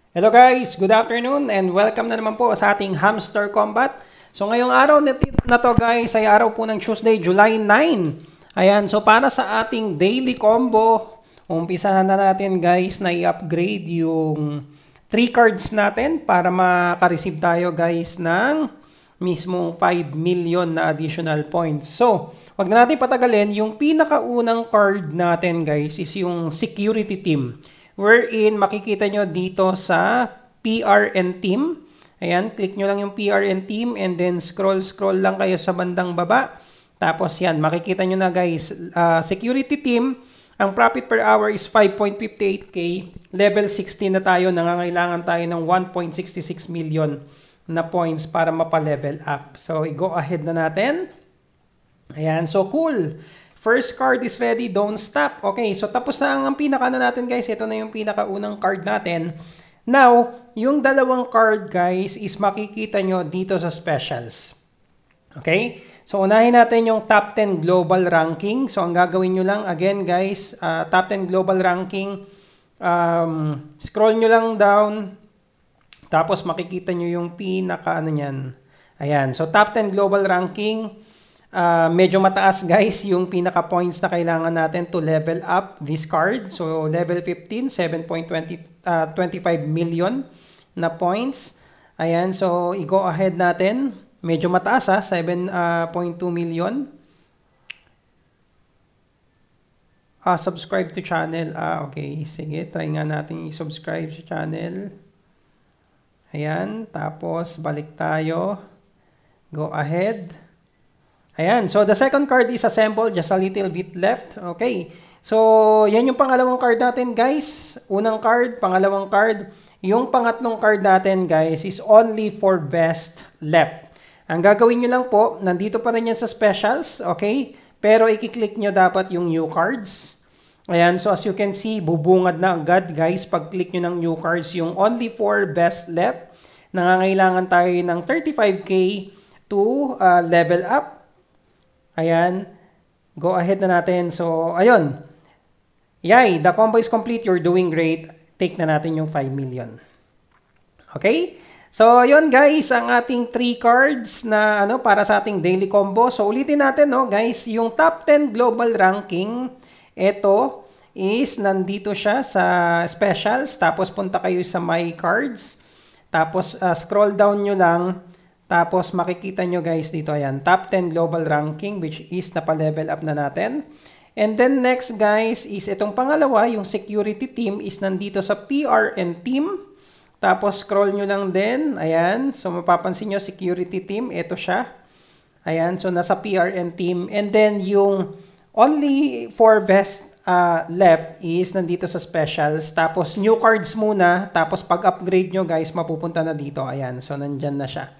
Hello guys, good afternoon and welcome na naman po sa ating Hamster Combat. So ngayong araw na to guys ay araw po ng Tuesday, July 9. Ayan, so para sa ating daily combo, umpisahan na natin guys na i-upgrade yung 3 cards natin para makareceive tayo guys ng mismong 5 million na additional points. So, wag na natin patagalin, yung pinakaunang card natin guys is yung security team. Wherein makikita nyo dito sa PRN team. Ayan, click nyo lang yung PRN team and then scroll lang kayo sa bandang baba. Tapos yan, makikita nyo na guys, security team, ang profit per hour is 5.58k. Level 16 na tayo, nangangailangan tayo ng 1.66 million na points para mapa-level up. So, i-go ahead na natin. Ayan, so cool. First card is ready, don't stop. Okay, so tapos na ang pinaka natin guys. Ito na yung pinakaunang card natin. Now, yung dalawang card guys is makikita nyo dito sa specials. Okay, so unahin natin yung top 10 global ranking. So ang gagawin nyo lang, again guys, top 10 global ranking. Scroll nyo lang down. Tapos makikita nyo yung pinaka ano nyan. Ayan, so top 10 global ranking. Medyo mataas guys yung pinaka points na kailangan natin to level up this card. So level 15, 7.25 million na points. Ayan, so i-go ahead natin. Medyo mataas 7.2 million. Subscribe to channel. Okay, sige, try nga natin i-subscribe sa channel. Ayan, tapos balik tayo. Go ahead. Ayan, so the second card is assembled, just a little bit left. Okay, so yan yung pangalawang card natin guys. Unang card, pangalawang card. Yung pangatlong card natin guys is only for best left. Ang gagawin nyo lang po, nandito pa rin yan sa specials, okay? Pero i-click nyo dapat yung new cards. Ayan, so as you can see, bubungad na agad guys pag click nyo ng new cards. Yung only for best left, nangangailangan tayo ng 35k to level up. Ayan, go ahead na natin. So, ayun. Yay, the combo is complete. You're doing great. Take na natin yung 5 million. Okay? So, ayun guys, ang ating 3 cards na para sa ating daily combo. So, ulitin natin guys, yung top 10 global ranking, ito is nandito siya sa specials. Tapos punta kayo sa my cards. Tapos scroll down nyo lang. Tapos makikita nyo guys dito, ayan, top 10 global ranking which is napa-level up na natin. And then next guys is itong pangalawa, yung security team is nandito sa PRN team. Tapos scroll nyo lang din, ayan, so mapapansin nyo security team, ito siya. Ayan, so nasa PRN team. And then yung only for best left is nandito sa specials. Tapos new cards muna, tapos pag-upgrade nyo guys, mapupunta na dito. Ayan, so nandyan na siya.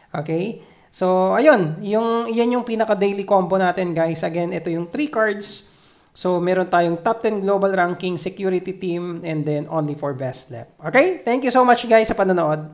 Okay? So, ayun. Yan yung pinaka-daily combo natin, guys. Again, ito yung 3 cards. So, meron tayong top 10 global ranking, security team, and then only for best left. Okay? Thank you so much, guys, sa panonood.